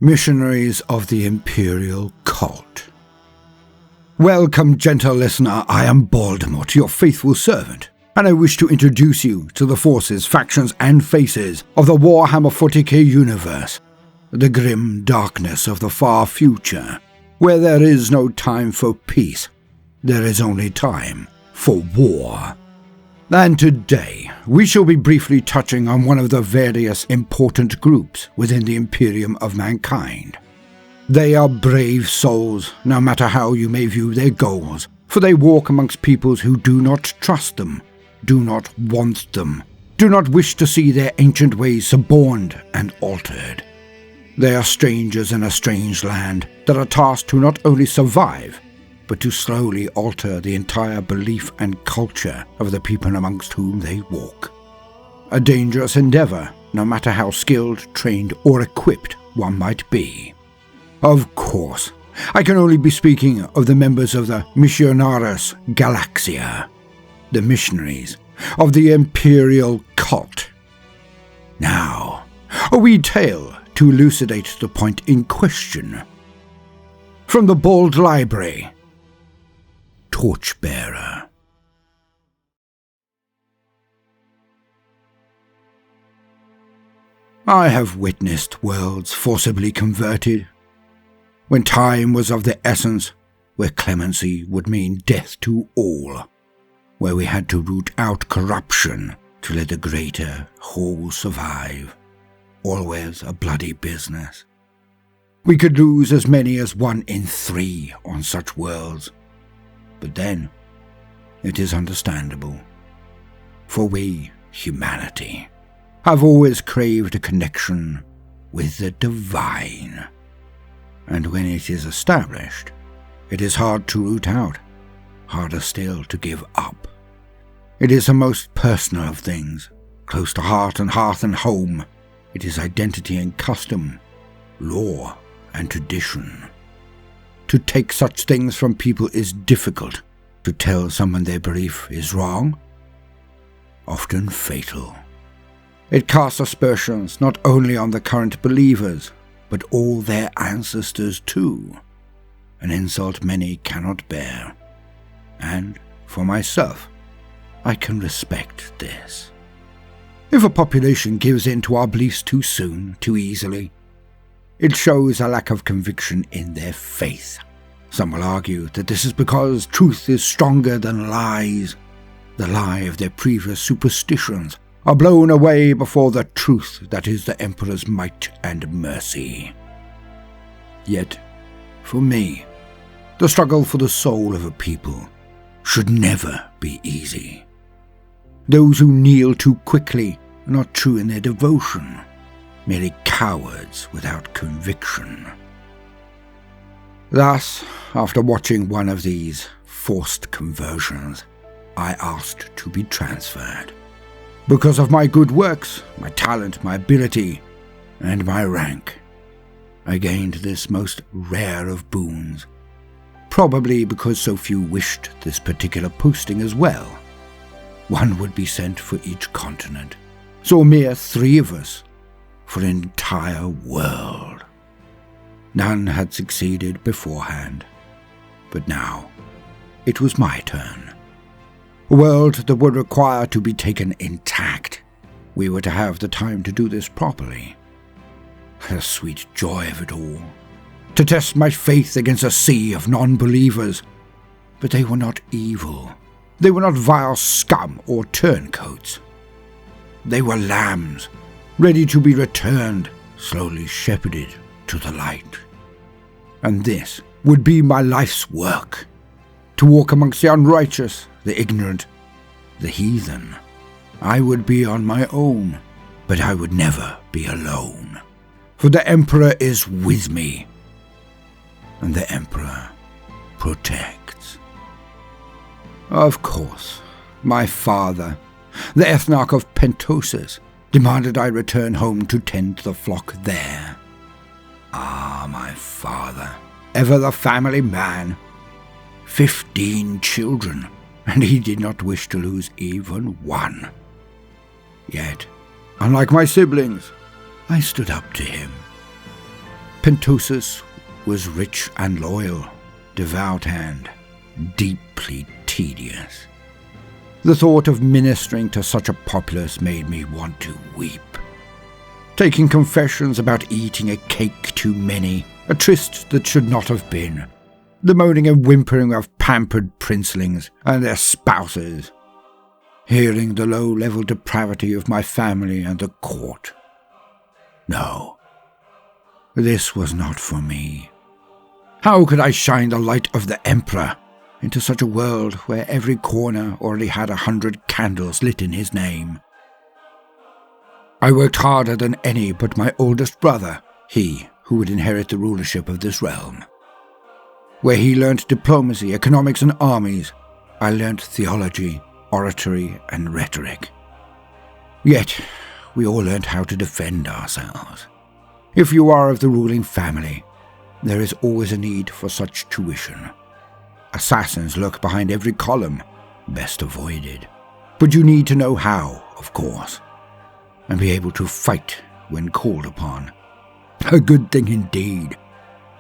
Missionaries of the Imperial Cult. Welcome, gentle listener, I am Baldermort, your faithful servant, and I wish to introduce you to the forces, factions, and faces of the Warhammer 40k universe, the grim darkness of the far future, where there is no time for peace, there is only time for war. And today, we shall be briefly touching on one of the various important groups within the Imperium of Mankind. They are brave souls, no matter how you may view their goals, for they walk amongst peoples who do not trust them, do not want them, do not wish to see their ancient ways suborned and altered. They are strangers in a strange land that are tasked to not only survive, but to slowly alter the entire belief and culture of the people amongst whom they walk. A dangerous endeavor, no matter how skilled, trained, or equipped one might be. Of course, I can only be speaking of the members of the Missionaries Galaxia, the Missionaries of the Imperial Cult. Now, a wee tale to elucidate the point in question. From the Bold Library, Torchbearer. I have witnessed worlds forcibly converted, when time was of the essence, where clemency would mean death to all, where we had to root out corruption to let the greater whole survive, always a bloody business. We could lose as many as 1 in 3 on such worlds. But then, it is understandable, for we, humanity, have always craved a connection with the divine. And when it is established, it is hard to root out, harder still to give up. It is the most personal of things, close to heart and hearth and home. It is identity and custom, law and tradition. To take such things from people is difficult. To tell someone their belief is wrong, often fatal. It casts aspersions not only on the current believers, but all their ancestors too, an insult many cannot bear. And, for myself, I can respect this. If a population gives in to our beliefs too soon, too easily, it shows a lack of conviction in their faith. Some will argue that this is because truth is stronger than lies. The lie of their previous superstitions are blown away before the truth that is the Emperor's might and mercy. Yet, for me, the struggle for the soul of a people should never be easy. Those who kneel too quickly are not true in their devotion, merely cowards without conviction. Thus, after watching one of these forced conversions, I asked to be transferred. Because of my good works, my talent, my ability, and my rank, I gained this most rare of boons, probably because so few wished this particular posting as well. One would be sent for each continent, so a mere 3 of us for an entire world. None had succeeded beforehand, but now it was my turn. A world that would require to be taken intact. We were to have the time to do this properly. The sweet joy of it all. To test my faith against a sea of non-believers. But they were not evil. They were not vile scum or turncoats. They were lambs, ready to be returned, slowly shepherded to the light. And this would be my life's work, to walk amongst the unrighteous, the ignorant, the heathen. I would be on my own, but I would never be alone, for the Emperor is with me, and the Emperor protects. Of course, my father, the Ethnarch of Pentosis, demanded I return home to tend the flock there. Ah, my father, ever the family man. 15 children, and he did not wish to lose even one. Yet, unlike my siblings, I stood up to him. Pentosus was rich and loyal, devout and deeply tedious. The thought of ministering to such a populace made me want to weep. Taking confessions about eating a cake too many, a tryst that should not have been, the moaning and whimpering of pampered princelings and their spouses, hearing the low-level depravity of my family and the court. No, this was not for me. How could I shine the light of the Emperor into such a world where every corner already had 100 candles lit in his name? I worked harder than any but my oldest brother, he who would inherit the rulership of this realm. Where he learnt diplomacy, economics, and armies, I learnt theology, oratory, and rhetoric. Yet, we all learnt how to defend ourselves. If you are of the ruling family, there is always a need for such tuition. Assassins lurk behind every column, best avoided. But you need to know how, of course, and be able to fight when called upon. A good thing indeed,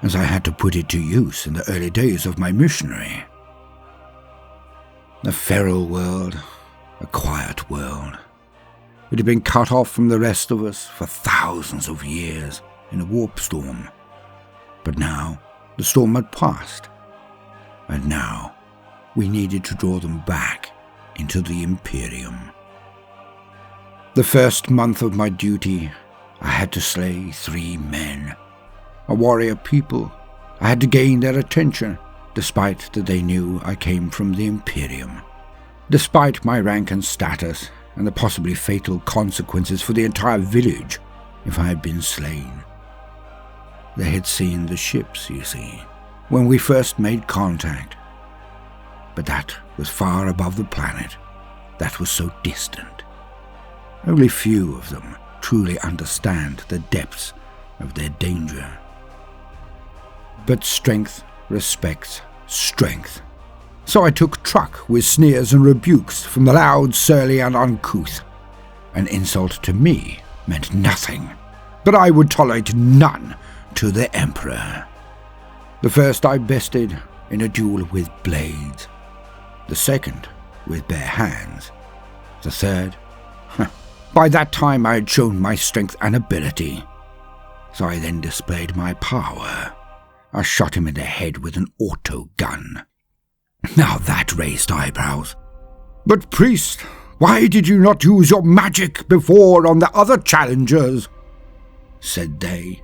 as I had to put it to use in the early days of my missionary. A feral world, a quiet world. It had been cut off from the rest of us for thousands of years in a warp storm. But now the storm had passed, and now we needed to draw them back into the Imperium. The first month of my duty, I had to slay 3 men. A warrior people, I had to gain their attention, despite that they knew I came from the Imperium. Despite my rank and status, and the possibly fatal consequences for the entire village if I had been slain. They had seen the ships, you see, when we first made contact. But that was far above the planet. That was so distant. Only few of them truly understand the depths of their danger. But strength respects strength. So I took truck with sneers and rebukes from the loud, surly, and uncouth. An insult to me meant nothing, but I would tolerate none to the Emperor. The first I bested in a duel with blades. The second with bare hands. The third, by that time I had shown my strength and ability. So I then displayed my power. I shot him in the head with an auto gun. Now that raised eyebrows. But priest, why did you not use your magic before on the other challengers? Said they.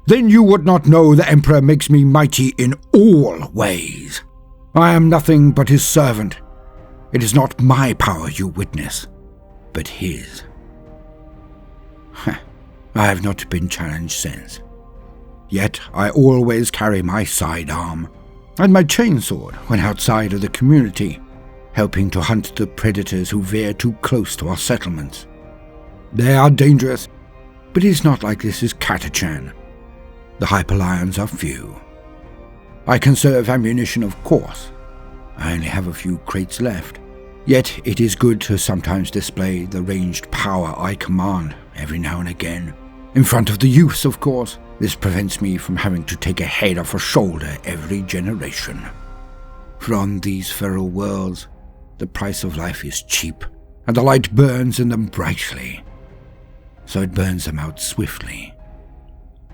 Then you would not know the Emperor makes me mighty in all ways. I am nothing but his servant. It is not my power you witness, but his. I have not been challenged since. Yet I always carry my sidearm and my chainsword when outside of the community, helping to hunt the predators who veer too close to our settlements. They are dangerous, but it is not like this is Catachan. The Hyperlions are few. I conserve ammunition, of course. I only have a few crates left. Yet it is good to sometimes display the ranged power I command every now and again. In front of the youth, of course. This prevents me from having to take a head off a shoulder every generation. For on these feral worlds, the price of life is cheap, and the light burns in them brightly. So it burns them out swiftly.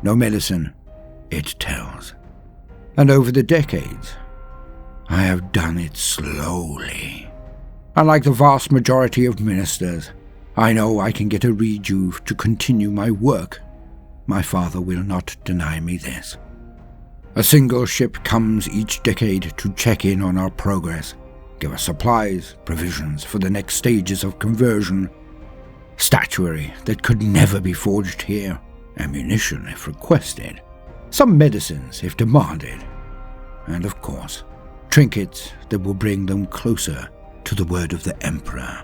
No medicine, it tells. And over the decades, I have done it slowly. Unlike the vast majority of ministers, I know I can get a rejuve to continue my work. My father will not deny me this. A single ship comes each decade to check in on our progress, give us supplies, provisions for the next stages of conversion, statuary that could never be forged here, ammunition if requested, some medicines if demanded, and of course, trinkets that will bring them closer to the word of the Emperor.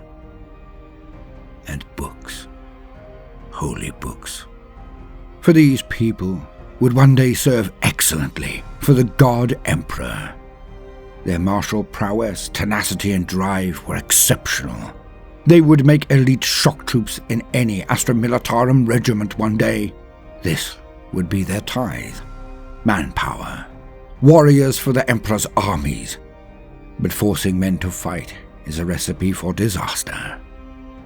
And books, holy books. For these people would one day serve excellently for the God Emperor. Their martial prowess, tenacity, and drive were exceptional. They would make elite shock troops in any Astra Militarum regiment one day. This would be their tithe, manpower, warriors for the Emperor's armies. But forcing men to fight is a recipe for disaster.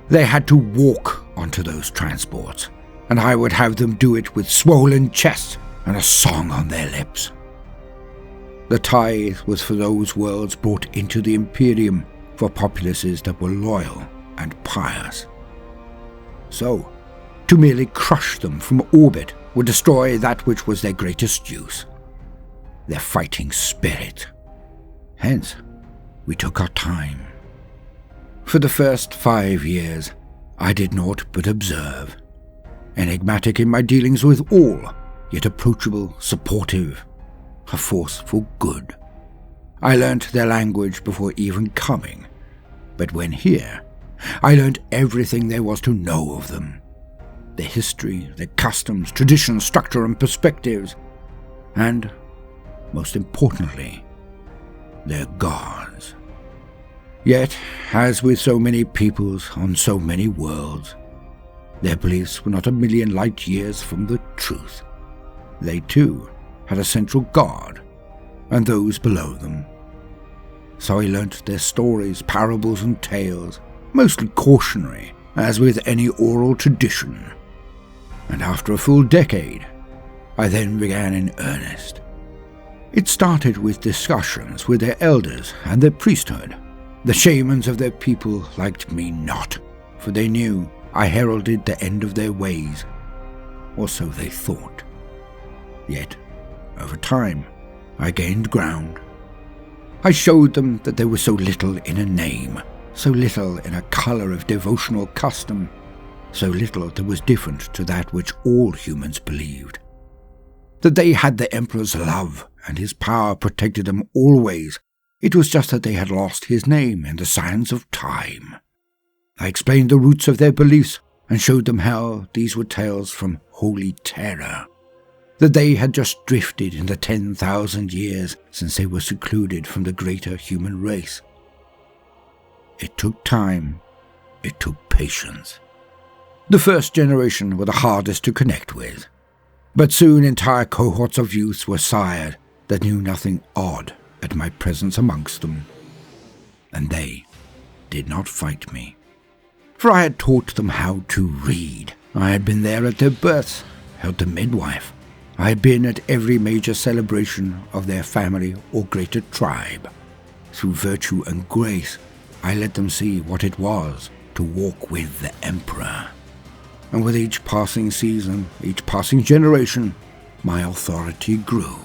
They had to walk onto those transports, and I would have them do it with swollen chests and a song on their lips. The tithe was for those worlds brought into the Imperium for populaces that were loyal and pious. So, to merely crush them from orbit would destroy that which was their greatest use, their fighting spirit. Hence, we took our time. For the first 5 years, I did naught but observe, enigmatic in my dealings with all, yet approachable, supportive, a force for good. I learnt their language before even coming, but when here, I learnt everything there was to know of them. Their history, their customs, traditions, structure and perspectives, and, most importantly, their gods. Yet, as with so many peoples on so many worlds, their beliefs were not a million light years from the truth. They too had a central god, and those below them. So I learnt their stories, parables and tales, mostly cautionary, as with any oral tradition. And after a full decade, I then began in earnest. It started with discussions with their elders and their priesthood. The shamans of their people liked me not, for they knew I heralded the end of their ways, or so they thought. Yet, over time, I gained ground. I showed them that there was so little in a name, so little in a colour of devotional custom, so little that was different to that which all humans believed. That they had the Emperor's love, and his power protected them always. It was just that they had lost his name in the sands of time. I explained the roots of their beliefs, and showed them how these were tales from holy terror. That they had just drifted in the 10,000 years since they were secluded from the greater human race. It took time. It took patience. The first generation were the hardest to connect with, but soon entire cohorts of youths were sired that knew nothing odd at my presence amongst them, and they did not fight me. For I had taught them how to read. I had been there at their births, held the midwife. I had been at every major celebration of their family or greater tribe. Through virtue and grace, I let them see what it was to walk with the Emperor. And with each passing season, each passing generation, my authority grew.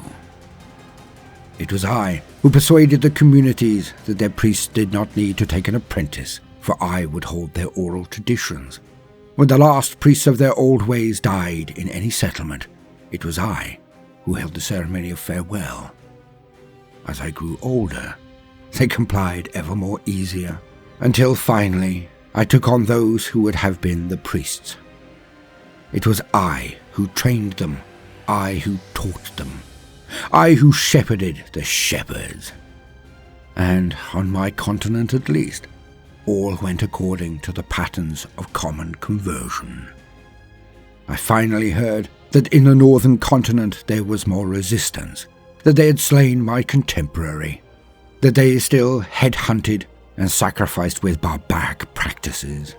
It was I who persuaded the communities that their priests did not need to take an apprentice, for I would hold their oral traditions. When the last priests of their old ways died in any settlement, it was I who held the ceremony of farewell. As I grew older, they complied ever more easier, until finally I took on those who would have been the priests. It was I who trained them, I who taught them, I who shepherded the shepherds. And on my continent at least, all went according to the patterns of common conversion. I finally heard that in the northern continent there was more resistance, that they had slain my contemporary, that they still head-hunted and sacrificed with barbaric practices.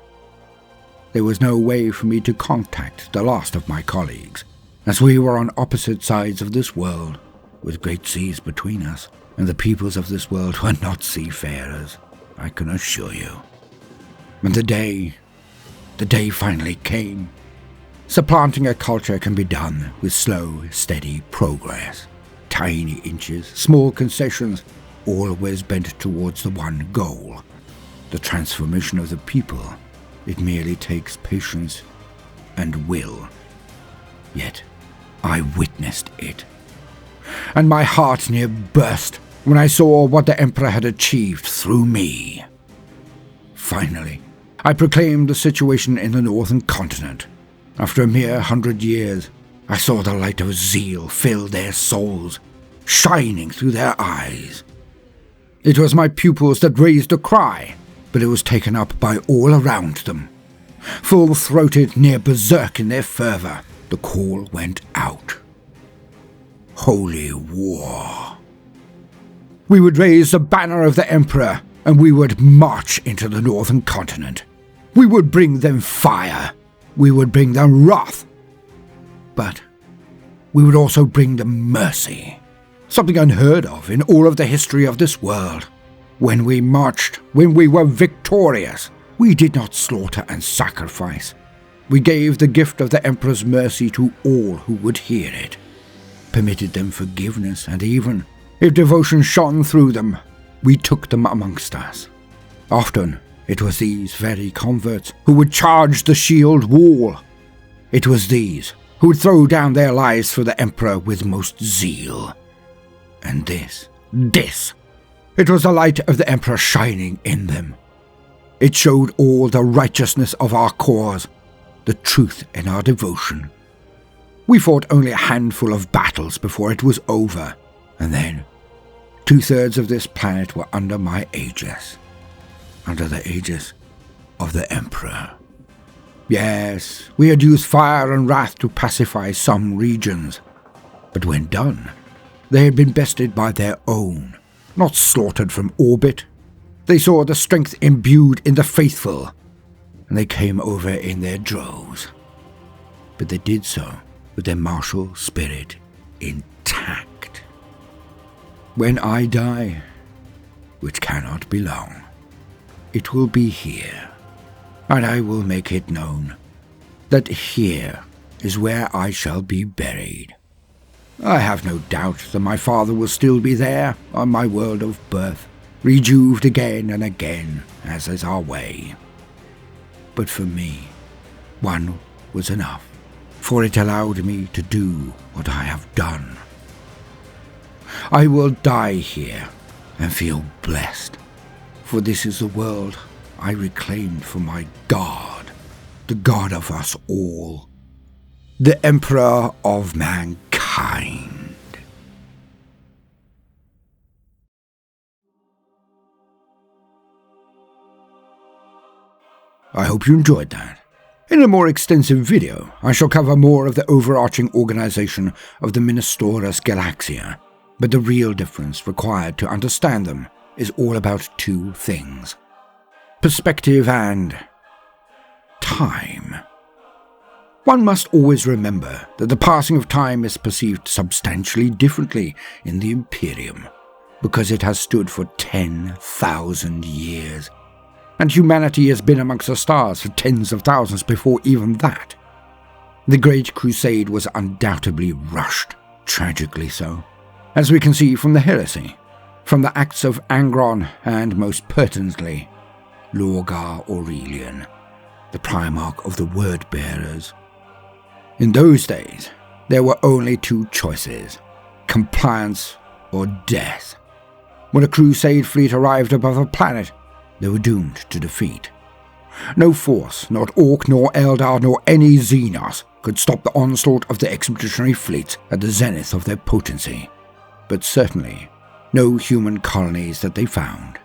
There was no way for me to contact the last of my colleagues, as we were on opposite sides of this world, with great seas between us, and the peoples of this world were not seafarers, I can assure you. And the day finally came. Supplanting a culture can be done with slow, steady progress. Tiny inches, small concessions, always bent towards the one goal. The transformation of the people. It merely takes patience and will. Yet, I witnessed it. And my heart near burst when I saw what the Emperor had achieved through me. Finally, I proclaimed the situation in the northern continent. After a mere 100 years, I saw the light of zeal fill their souls, shining through their eyes. It was my pupils that raised a cry, but it was taken up by all around them. Full-throated, near berserk in their fervour, the call went out. Holy war. We would raise the banner of the Emperor, and we would march into the northern continent. We would bring them fire. We would bring them wrath. But we would also bring them mercy. Something unheard of in all of the history of this world. When we marched, when we were victorious, we did not slaughter and sacrifice. We gave the gift of the Emperor's mercy to all who would hear it, permitted them forgiveness, and even, if devotion shone through them, we took them amongst us. Often, it was these very converts who would charge the shield wall. It was these who would throw down their lives for the Emperor with most zeal. And this, it was the light of the Emperor shining in them. It showed all the righteousness of our cause, the truth in our devotion. We fought only a handful of battles before it was over, and then 2/3 of this planet were under my aegis, under the aegis of the Emperor. Yes, we had used fire and wrath to pacify some regions, but when done, they had been bested by their own, not slaughtered from orbit. They saw the strength imbued in the faithful, and they came over in their droves. But they did so with their martial spirit intact. When I die, which cannot be long, it will be here, and I will make it known that here is where I shall be buried. I have no doubt that my father will still be there on my world of birth, rejuvened again and again, as is our way. But for me, one was enough, for it allowed me to do what I have done. I will die here and feel blessed, for this is the world I reclaimed for my God, the God of us all, the Emperor of mankind. I hope you enjoyed that. In a more extensive video, I shall cover more of the overarching organization of the Ministoras Galaxia, but the real difference required to understand them is all about two things: perspective and time. One must always remember that the passing of time is perceived substantially differently in the Imperium, because it has stood for 10,000 years, and humanity has been amongst the stars for tens of thousands before even that. The Great Crusade was undoubtedly rushed, tragically so, as we can see from the heresy, from the acts of Angron, and most pertinently, Lorgar Aurelian, the Primarch of the Word-Bearers. In those days, there were only two choices: compliance or death. When a crusade fleet arrived above a planet, they were doomed to defeat. No force, not Orc, nor Eldar, nor any Xenos, could stop the onslaught of the expeditionary fleets at the zenith of their potency. But certainly, no human colonies that they found.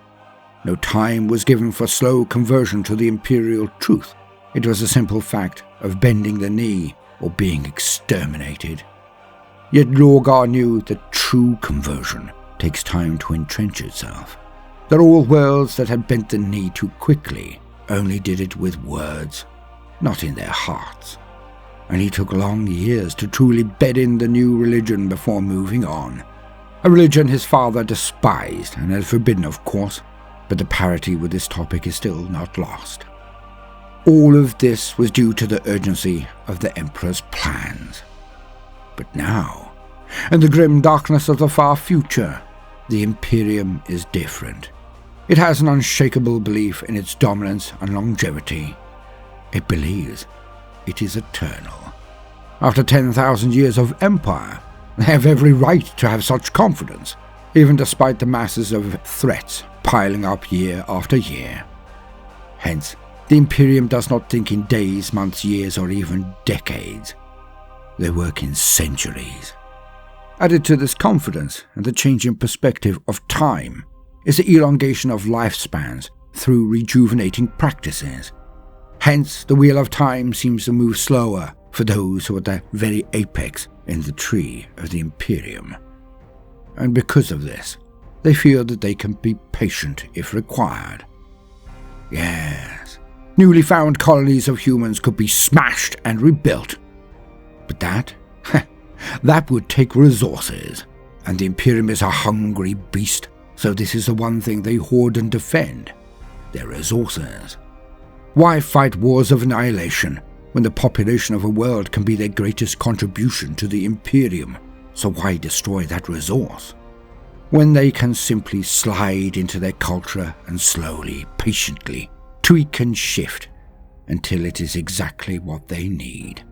No time was given for slow conversion to the imperial truth. It was a simple fact of bending the knee or being exterminated. Yet Lorgar knew that true conversion takes time to entrench itself. That all worlds that had bent the knee too quickly only did it with words, not in their hearts. And he took long years to truly bed in the new religion before moving on. A religion his father despised and had forbidden, of course, but the parity with this topic is still not lost. All of this was due to the urgency of the Emperor's plans. But now, in the grim darkness of the far future, the Imperium is different. It has an unshakable belief in its dominance and longevity. It believes it is eternal. After 10,000 years of empire, they have every right to have such confidence, even despite the masses of threats piling up year after year. Hence, the Imperium does not think in days, months, years, or even decades. They work in centuries. Added to this confidence and the changing perspective of time is the elongation of lifespans through rejuvenating practices. Hence, the wheel of time seems to move slower, for those who are at the very apex in the tree of the Imperium. And because of this, they feel that they can be patient if required. Yes, newly found colonies of humans could be smashed and rebuilt. But that would take resources, and the Imperium is a hungry beast, so this is the one thing they hoard and defend: their resources. Why fight wars of annihilation when the population of a world can be their greatest contribution to the Imperium? So why destroy that resource when they can simply slide into their culture and slowly, patiently tweak and shift until it is exactly what they need?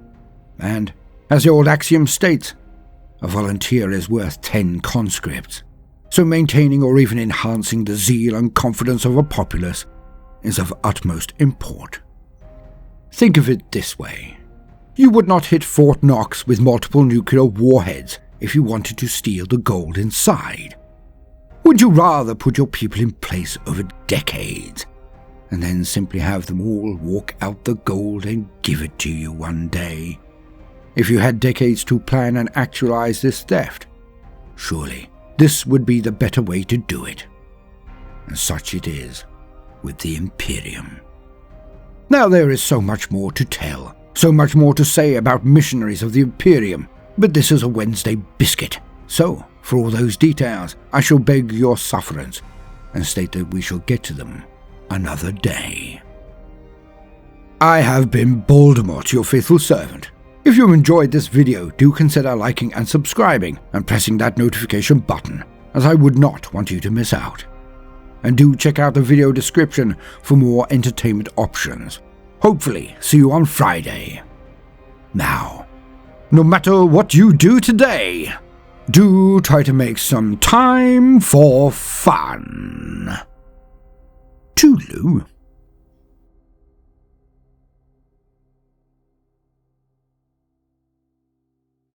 And, as the old axiom states, a volunteer is worth 10 conscripts, so maintaining or even enhancing the zeal and confidence of a populace is of utmost import. Think of it this way. You would not hit Fort Knox with multiple nuclear warheads if you wanted to steal the gold inside. Would you rather put your people in place over decades and then simply have them all walk out the gold and give it to you one day? If you had decades to plan and actualize this theft, surely this would be the better way to do it. And such it is with the Imperium. Now there is so much more to tell, so much more to say about missionaries of the Imperium, but this is a Wednesday biscuit. So, for all those details, I shall beg your sufferance and state that we shall get to them another day. I have been Baldermort, your faithful servant. If you enjoyed this video, do consider liking and subscribing and pressing that notification button, as I would not want you to miss out. And do check out the video description for more entertainment options. Hopefully, see you on Friday. Now, no matter what you do today, do try to make some time for fun. Toodaloo.